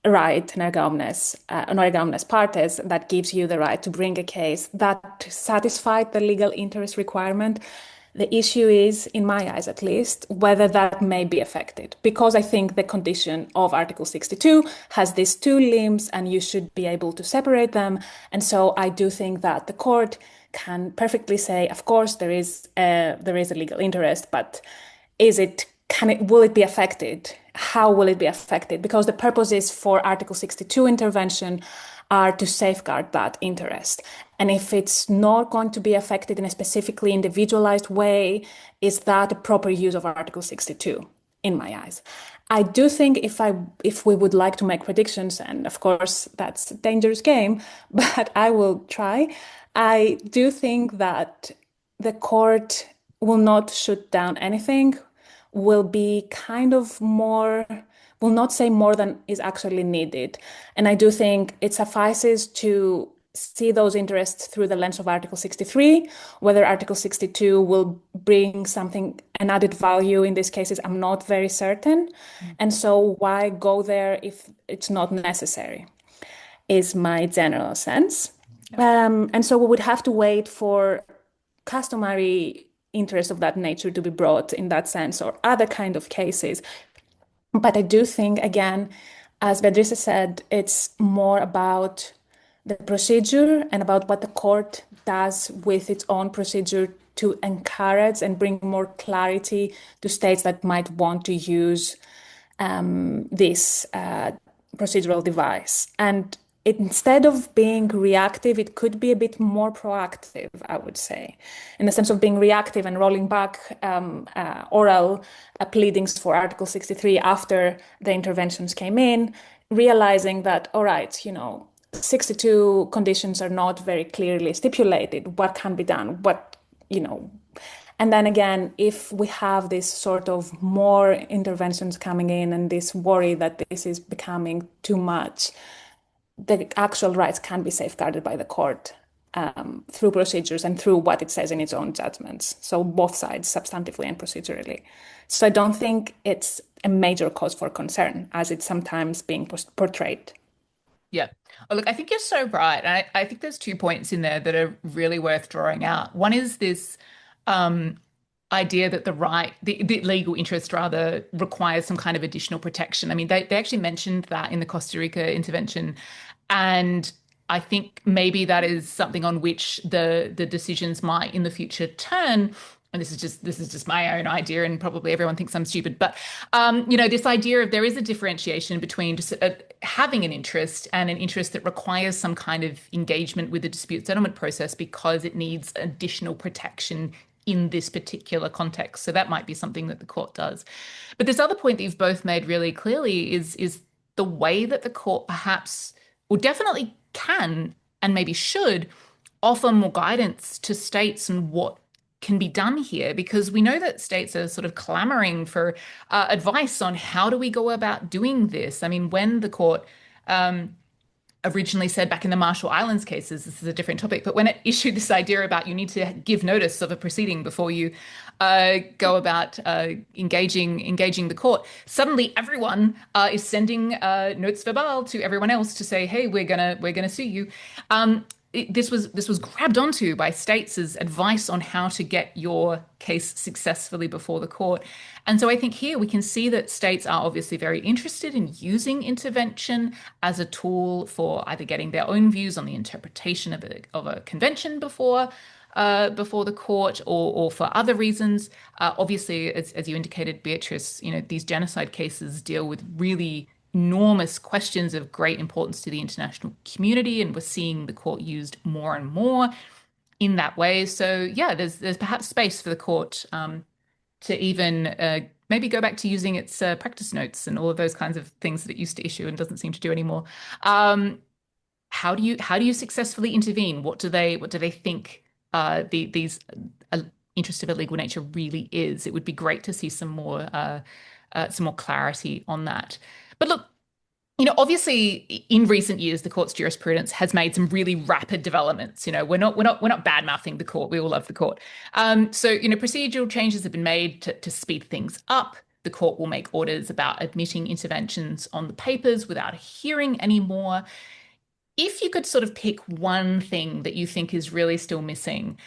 right, an erga omnes partes that gives you the right to bring a case that satisfied the legal interest requirement. The issue is, in my eyes at least, whether that may be affected. Because I think the condition of Article 62 has these two limbs and you should be able to separate them. And so I do think that the court can perfectly say, of course, there is a legal interest, but will it be affected? How will it be affected? Because the purposes for Article 62 intervention are to safeguard that interest. And if it's not going to be affected in a specifically individualized way, is that a proper use of Article 62, in my eyes? I do think if we would like to make predictions, and of course that's a dangerous game, but I will try. I do think that the court will not shoot down anything, will be kind of will not say more than is actually needed. And I do think it suffices to see those interests through the lens of Article 63. Whether Article 62 will bring an added value in these cases, I'm not very certain. And so why go there if it's not necessary, is my general sense. And so we would have to wait for customary interest of that nature to be brought in that sense, or other kind of cases. But I do think, again, as Beatrice said, it's more about the procedure and about what the court does with its own procedure to encourage and bring more clarity to states that might want to use this procedural device. And instead of being reactive, it could be a bit more proactive, I would say, in the sense of being reactive and rolling back oral pleadings for Article 63 after the interventions came in, realizing that, all right, 62 conditions are not very clearly stipulated. What can be done? And then again, if we have this sort of more interventions coming in and this worry that this is becoming too much, the actual rights can be safeguarded by the court through procedures and through what it says in its own judgments. So both sides, substantively and procedurally. So I don't think it's a major cause for concern as it's sometimes being portrayed. Yeah. Oh, look, I think you're so right. And I think there's 2 points in there that are really worth drawing out. One is this idea that the legal interest rather requires some kind of additional protection. I mean, they actually mentioned that in the Costa Rica intervention. And I think maybe that is something on which the decisions might in the future turn. And this is just my own idea, and probably everyone thinks I'm stupid. But this idea of there is a differentiation between just having an interest and an interest that requires some kind of engagement with the dispute settlement process because it needs additional protection in this particular context. So that might be something that the court does. But this other point that you've both made really clearly is the way that the court perhaps, or definitely can and maybe should, offer more guidance to states and what can be done here, because we know that states are sort of clamoring for advice on how do we go about doing this. I mean, when the court originally said back in the Marshall Islands cases, this is a different topic, but when it issued this idea about you need to give notice of a proceeding before you go about engaging the court, suddenly everyone is sending notes verbal to everyone else to say, hey, we're gonna sue you. This was grabbed onto by states as advice on how to get your case successfully before the court. And so I think here we can see that states are obviously very interested in using intervention as a tool for either getting their own views on the interpretation of a convention before the court, or for other reasons. Obviously, as you indicated, Beatrice, these genocide cases deal with really enormous questions of great importance to the international community, and we're seeing the court used more and more in that way. So yeah, there's perhaps space for the court to even maybe go back to using its practice notes and all of those kinds of things that it used to issue and doesn't seem to do anymore. How do you successfully intervene? What do they think these interest of a legal nature really is? It would be great to see some more clarity on that. But look, Obviously, in recent years, the court's jurisprudence has made some really rapid developments. We're not bad-mouthing the court. We all love the court. Procedural changes have been made to speed things up. The court will make orders about admitting interventions on the papers without a hearing anymore. If you could sort of pick one thing that you think is really still missing,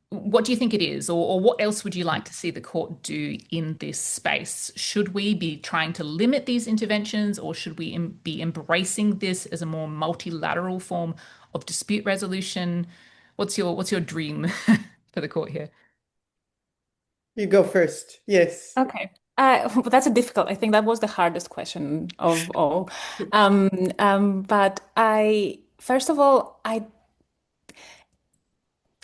what do you think it is, or what else would you like to see the court do in this space? Should we be trying to limit these interventions, or should we be embracing this as a more multilateral form of dispute resolution? What's your dream for the court here? You go first. Yes. Okay. Well, that's a difficult. I think that was the hardest question of all. But first of all,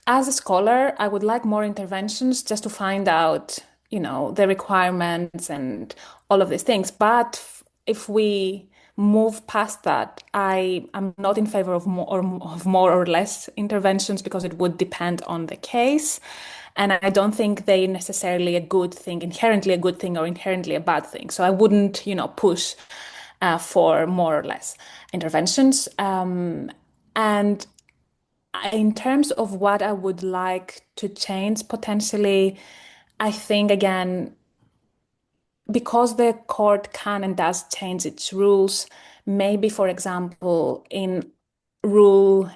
as a scholar, I would like more interventions just to find out, the requirements and all of these things. But if we move past that, I am not in favor of more or less interventions because it would depend on the case. And I don't think they necessarily inherently a good thing or inherently a bad thing. So I wouldn't, push for more or less interventions. And in terms of what I would like to change potentially, I think again, because the court can and does change its rules, maybe, for example, in Rule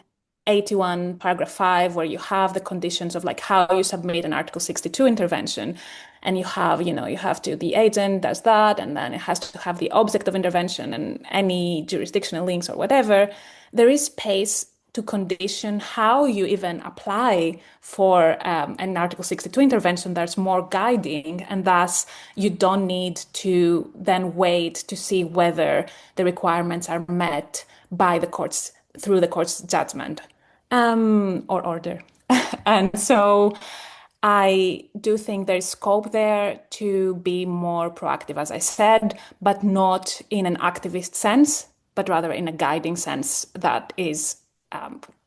81, paragraph 5, where you have the conditions of like how you submit an Article 62 intervention, and you have the agent does that, and then it has to have the object of intervention and any jurisdictional links or whatever. There is space to condition how you even apply for an Article 62 intervention that's more guiding, and thus you don't need to then wait to see whether the requirements are met by the courts through the court's judgment or order. And so I do think there's scope there to be more proactive, as I said, but not in an activist sense, but rather in a guiding sense that is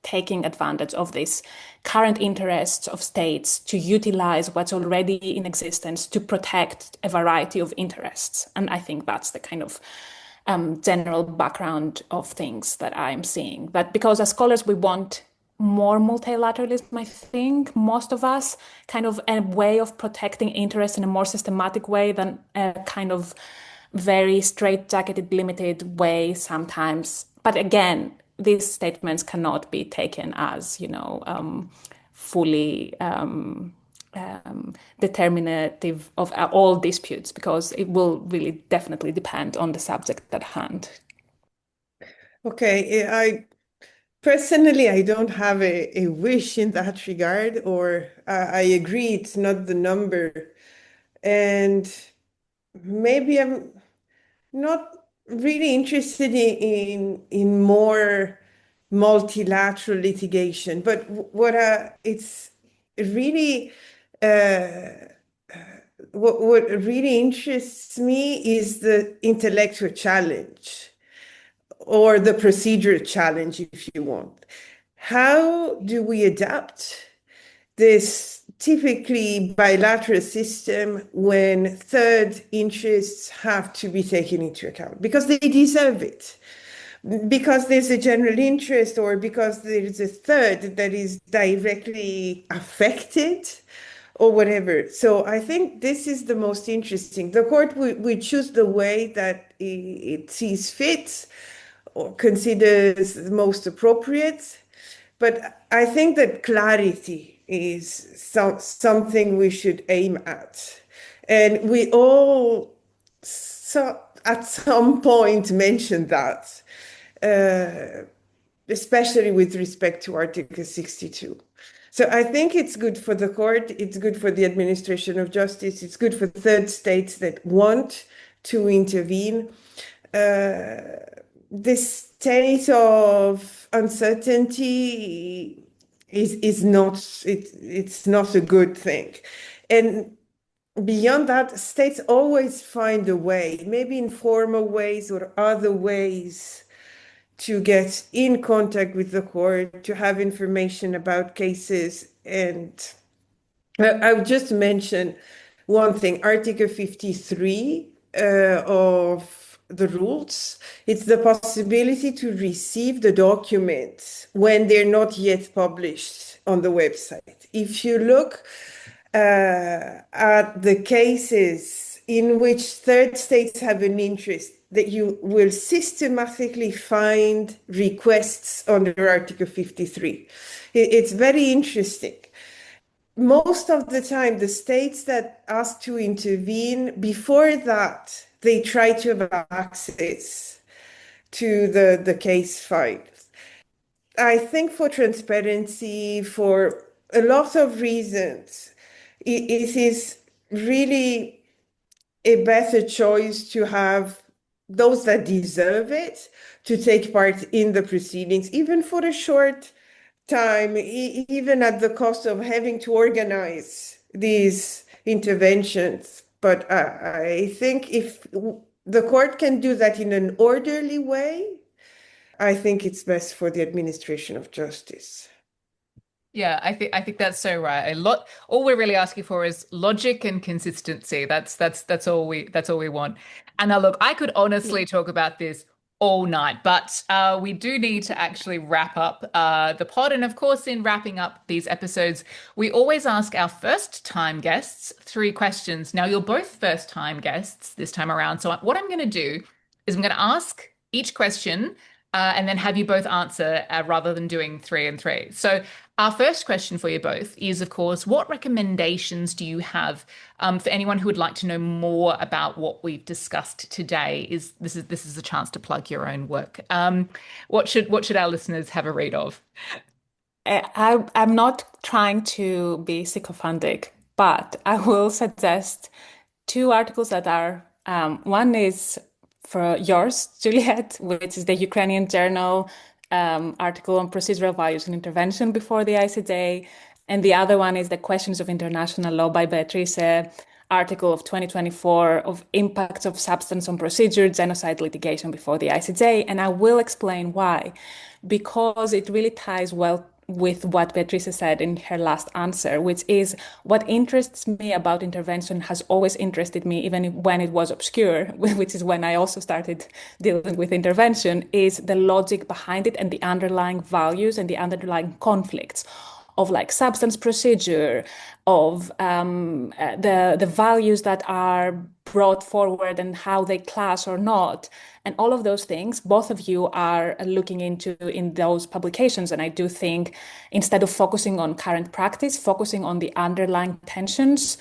taking advantage of these current interests of states to utilize what's already in existence to protect a variety of interests. And I think that's the kind of general background of things that I'm seeing. But because as scholars, we want more multilateralism, I think, most of us, kind of a way of protecting interests in a more systematic way than a kind of very straitjacketed, limited way sometimes. But again, these statements cannot be taken as, fully determinative of all disputes, because it will really definitely depend on the subject at hand. Okay, I don't have a wish in that regard, or I agree it's not the number. And maybe I'm not really interested in more multilateral litigation, but it's really what really interests me is the intellectual challenge or the procedural challenge, if you want. How do we adapt this typically bilateral system when third interests have to be taken into account because they deserve it, because there's a general interest, or because there's a third that is directly affected or whatever. So I think this is the most interesting. The court would choose the way that it sees fit or considers most appropriate. But I think that clarity is something we should aim at. And we all at some point mentioned that, especially with respect to Article 62. So I think it's good for the court, it's good for the administration of justice, it's good for third states that want to intervene. This state of uncertainty is not it's not a good thing. And beyond that, states always find a way, maybe informal ways or other ways, to get in contact with the court, to have information about cases. And I would just mention one thing, Article 53 of the rules. It's the possibility to receive the documents when they're not yet published on the website. If you look at the cases in which third states have an interest, that you will systematically find requests under Article 53. It's very interesting. Most of the time, the states that ask to intervene, before that, they try to have access to the case files. I think for transparency, for a lot of reasons, it is really a better choice to have those that deserve it to take part in the proceedings, even for a short time, even at the cost of having to organize these interventions. But I think if the court can do that in an orderly way, I think it's best for the administration of justice. Yeah, I think that's so right. All we're really asking for is logic and consistency. That's all we want. And now look, I could honestly talk about this all night, but we do need to actually wrap up the pod. And of course, in wrapping up these episodes, we always ask our first-time guests 3 questions. Now, you're both first-time guests this time around. So what I'm going to do is I'm going to ask each question and then have you both answer rather than doing 3 and 3. So our first question for you both is, of course, what recommendations do you have for anyone who would like to know more about what we've discussed today? This is a chance to plug your own work. What should our listeners have a read of? I'm not trying to be sycophantic, but I will suggest 2 articles that are, one is for yours, Juliette, which is the Ukrainian Journal article on procedural values and intervention before the ICJ. And the other one is the Questions of International Law by Beatrice, article of 2024 of impacts of substance on procedure, genocide litigation before the ICJ. And I will explain why, because it really ties well with what Beatrice said in her last answer, which is what interests me about intervention has always interested me, even when it was obscure, which is when I also started dealing with intervention, is the logic behind it and the underlying values and the underlying conflicts of like substance procedure, of the values that are brought forward and how they clash or not. And all of those things, both of you are looking into in those publications. And I do think instead of focusing on current practice, focusing on the underlying tensions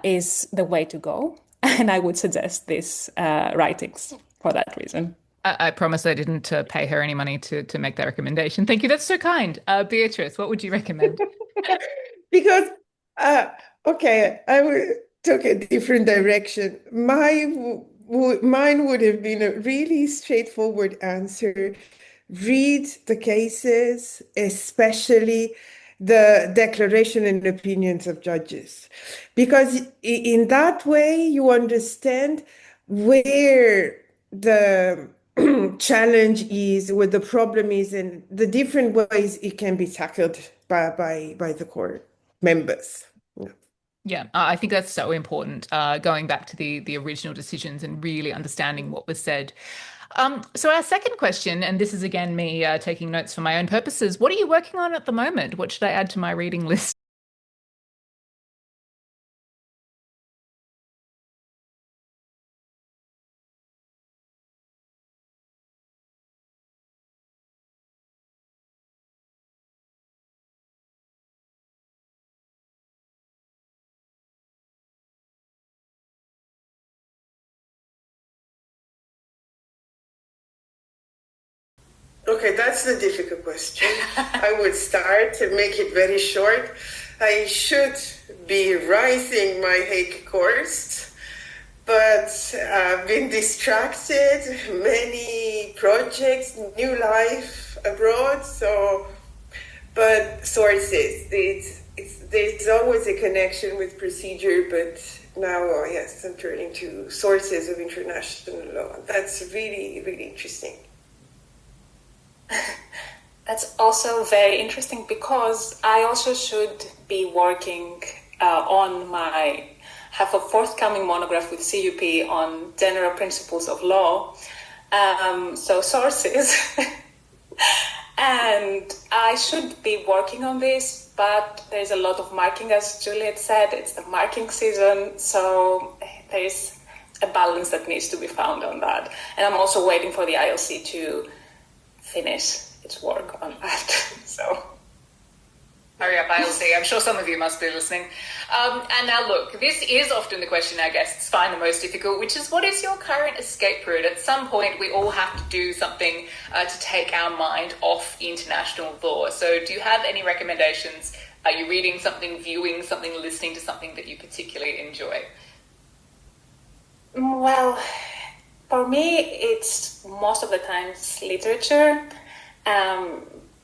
is the way to go. And I would suggest these writings for that reason. I promise I didn't pay her any money to make that recommendation. Thank you. That's so kind. Beatrice, what would you recommend? Because, okay, I would took a different direction. Mine would have been a really straightforward answer. Read the cases, especially the declaration and opinions of judges, because in that way you understand where the challenge is, what the problem is, and the different ways it can be tackled by the court members. Yeah, I think that's so important, going back to the original decisions and really understanding what was said. So our second question, and this is again me taking notes for my own purposes, what are you working on at the moment? What should I add to my reading list? Okay, that's the difficult question. I would start to make it very short. I should be writing my Hague course, but I've been distracted, many projects, new life abroad, but sources, there's always a connection with procedure, but now, yes, I'm turning to sources of international law. That's really, really interesting. That's also very interesting because I also should be working on my have a forthcoming monograph with CUP on general principles of law. So sources. And I should be working on this, but there's a lot of marking, as Juliette said. It's the marking season, so there's a balance that needs to be found on that. And I'm also waiting for the ILC to finish its work on that. So hurry up, ILC. I'm sure some of you must be listening. And now look, this is often the question our guests find the most difficult, which is, what is your current escape route? At some point, we all have to do something to take our mind off international law. So do you have any recommendations? Are you reading something, viewing something, listening to something that you particularly enjoy? Well, for me, it's most of the times literature.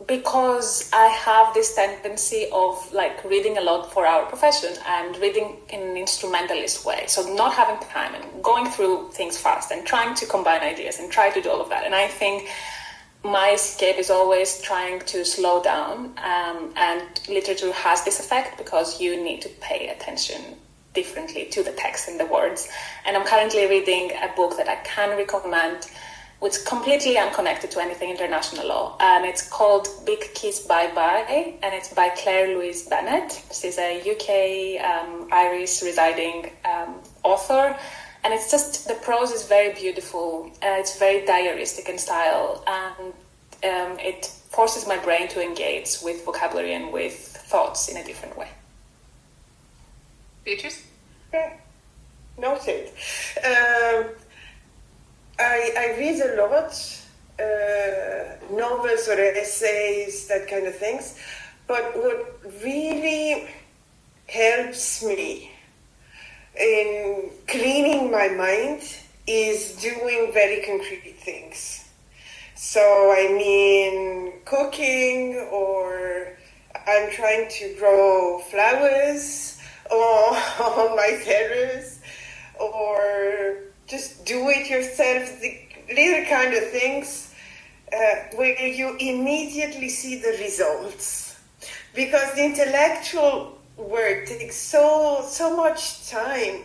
Because I have this tendency of reading a lot for our profession and reading in an instrumentalist way. So not having time and going through things fast and trying to combine ideas and try to do all of that. And I think my escape is always trying to slow down. And literature has this effect because you need to pay attention differently to the text and the words. And I'm currently reading a book that I can recommend, which is completely unconnected to anything international law. And it's called Big Kiss Bye Bye, and it's by Claire Louise Bennett. She's a UK Irish residing author. And it's just, the prose is very beautiful. It's very diaristic in style. And it forces my brain to engage with vocabulary and with thoughts in a different way. Beatrice? Yeah, noted. I read a lot, novels or essays, that kind of things. But what really helps me in cleaning my mind is doing very concrete things. So I mean cooking, or I'm trying to grow flowers on my terrace, or just do it yourself, the little kind of things where you immediately see the results. Because the intellectual work takes so much time,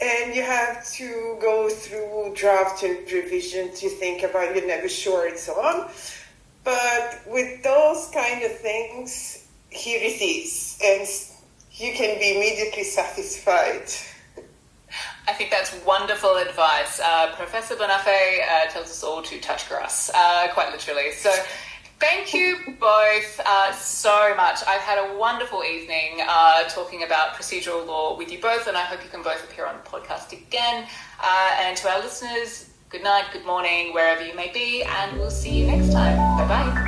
and you have to go through draft and revision to think about, you're never sure, and so on. But with those kind of things, here it is, and you can be immediately satisfied. I think that's wonderful advice. Professor Bonafè tells us all to touch grass, quite literally. So thank you both so much. I've had a wonderful evening talking about procedural law with you both, and I hope you can both appear on the podcast again. And to our listeners, good night, good morning, wherever you may be, and we'll see you next time. Bye-bye.